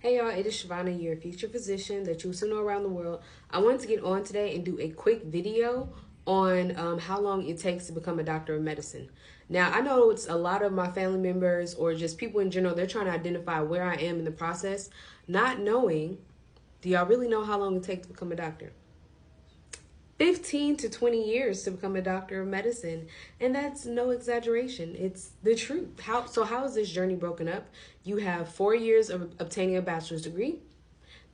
Hey y'all, it is Shavana, your future physician that you soon know around the world. I wanted to get on today and do a quick video on how long it takes to become a doctor of medicine. Now, I know it's a lot of my family members or just people in general, they're trying to identify where I am in the process, not knowing, do y'all really know how long it takes to become a doctor? 15 to 20 years to become a doctor of medicine, and that's no exaggeration. It's the truth. How is this journey broken up? You have 4 years of obtaining a bachelor's degree,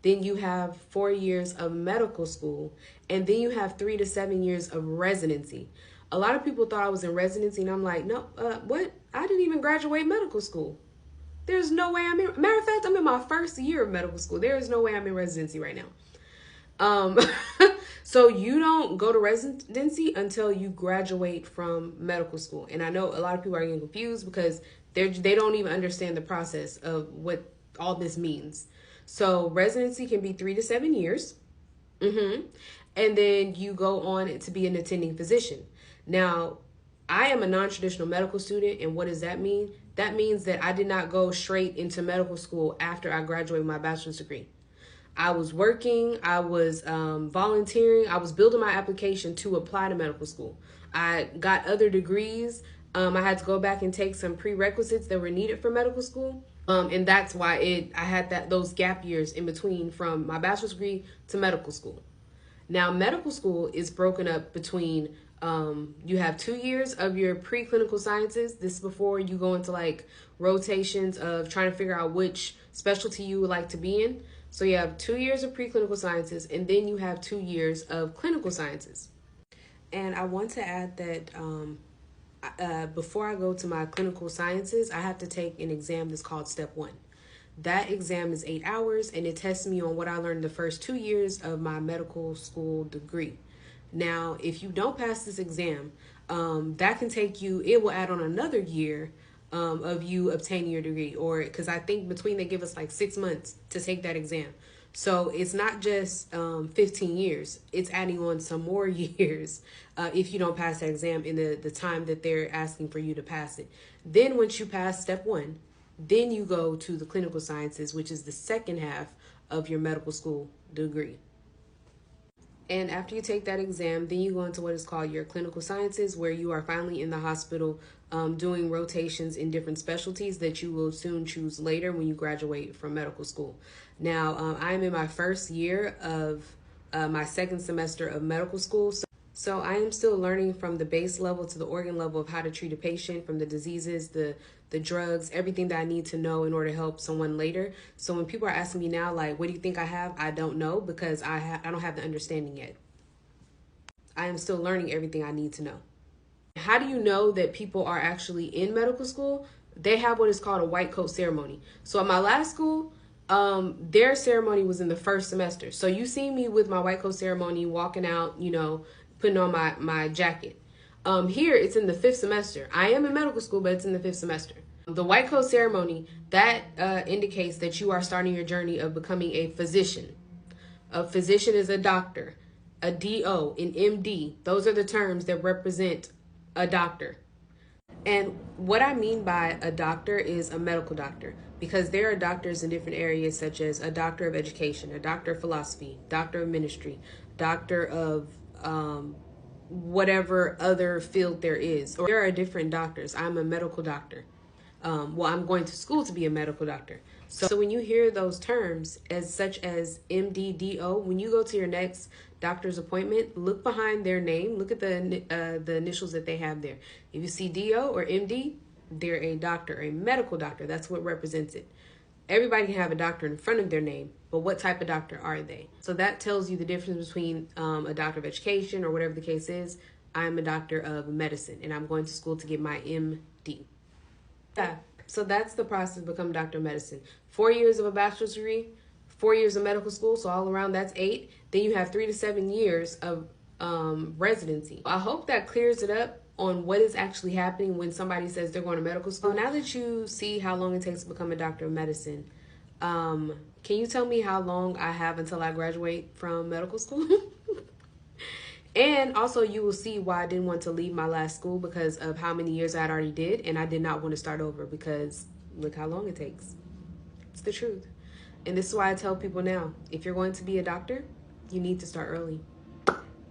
then you have 4 years of medical school, and then you have 3 to 7 years of residency. A lot of people thought I was in residency, and I'm like, no, what? I didn't even graduate medical school. There's no way I'm in. Matter of fact, I'm in my first year of medical school. There is no way I'm in residency right now. Um, so you don't go to residency until you graduate from medical school. And I know a lot of people are getting confused because they don't even understand the process of what all this means. So residency can be 3 to 7 years. And then you go on to be an attending physician. Now, I am a non-traditional medical student, and what does that mean? That means that I did not go straight into medical school after I graduated my bachelor's degree. I was working, I was volunteering, I was building my application to apply to medical school. I got other degrees. I had to go back and take some prerequisites that were needed for medical school. And that's why I had those gap years in between from my bachelor's degree to medical school. Now, medical school is broken up between you have 2 years of your preclinical sciences. This is before you go into like rotations of trying to figure out which specialty you would like to be in. So you have 2 years of preclinical sciences, and then you have 2 years of clinical sciences. And I want to add that before I go to my clinical sciences, I have to take an exam that's called Step 1. That exam is 8 hours, and it tests me on what I learned the first 2 years of my medical school degree. Now, if you don't pass this exam, that can take you, it will add on another year of you obtaining your degree, or because I think between they give us like 6 months to take that exam. So it's not just 15 years, it's adding on some more years if you don't pass that exam in the time that they're asking for you to pass it. Then once you pass Step 1, then you go to the clinical sciences, which is the second half of your medical school degree. And after you take that exam, then you go into what is called your clinical sciences, where you are finally in the hospital doing rotations in different specialties that you will soon choose later when you graduate from medical school. Now, I'm in my first year of my second semester of medical school. So I am still learning from the base level to the organ level of how to treat a patient, from the diseases, the drugs, everything that I need to know in order to help someone later. So when people are asking me now, like, what do you think I have? I don't know, because I don't have the understanding yet. I am still learning everything I need to know. How do you know that people are actually in medical school? They have what is called a white coat ceremony. So at my last school, their ceremony was in the first semester. So you see me with my white coat ceremony walking out, putting on my jacket. Here, it's in the 5th semester. I am in medical school, but it's in the 5th semester. The white coat ceremony, that indicates that you are starting your journey of becoming a physician. A physician is a doctor, a DO, an MD. Those are the terms that represent a doctor. And what I mean by a doctor is a medical doctor, because there are doctors in different areas, such as a doctor of education, a doctor of philosophy, doctor of ministry, doctor of whatever other field there is. Or there are different doctors. I'm a medical doctor. I'm going to school to be a medical doctor. So when you hear those terms, as such as MD, when you go to your next doctor's appointment, look behind their name. Look at the initials that they have there. If you see DO or MD, they're a doctor, a medical doctor. That's what represents it. Everybody can have a doctor in front of their name, but what type of doctor are they? So that tells you the difference between a doctor of education or whatever the case is. I'm a doctor of medicine, and I'm going to school to get my MD. Yeah, so that's the process of becoming a doctor of medicine. 4 years of a bachelor's degree, 4 years of medical school, so all around that's 8. Then you have 3 to 7 years of residency. I hope that clears it up on what is actually happening when somebody says they're going to medical school. Now that you see how long it takes to become a doctor of medicine, can you tell me how long I have until I graduate from medical school? And also you will see why I didn't want to leave my last school, because of how many years I had already did, and I did not want to start over because look how long it takes. It's the truth. And this is why I tell people now, if you're going to be a doctor, you need to start early.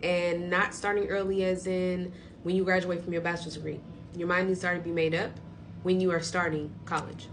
And not starting early as in when you graduate from your bachelor's degree. Your mind needs to already be made up when you are starting college.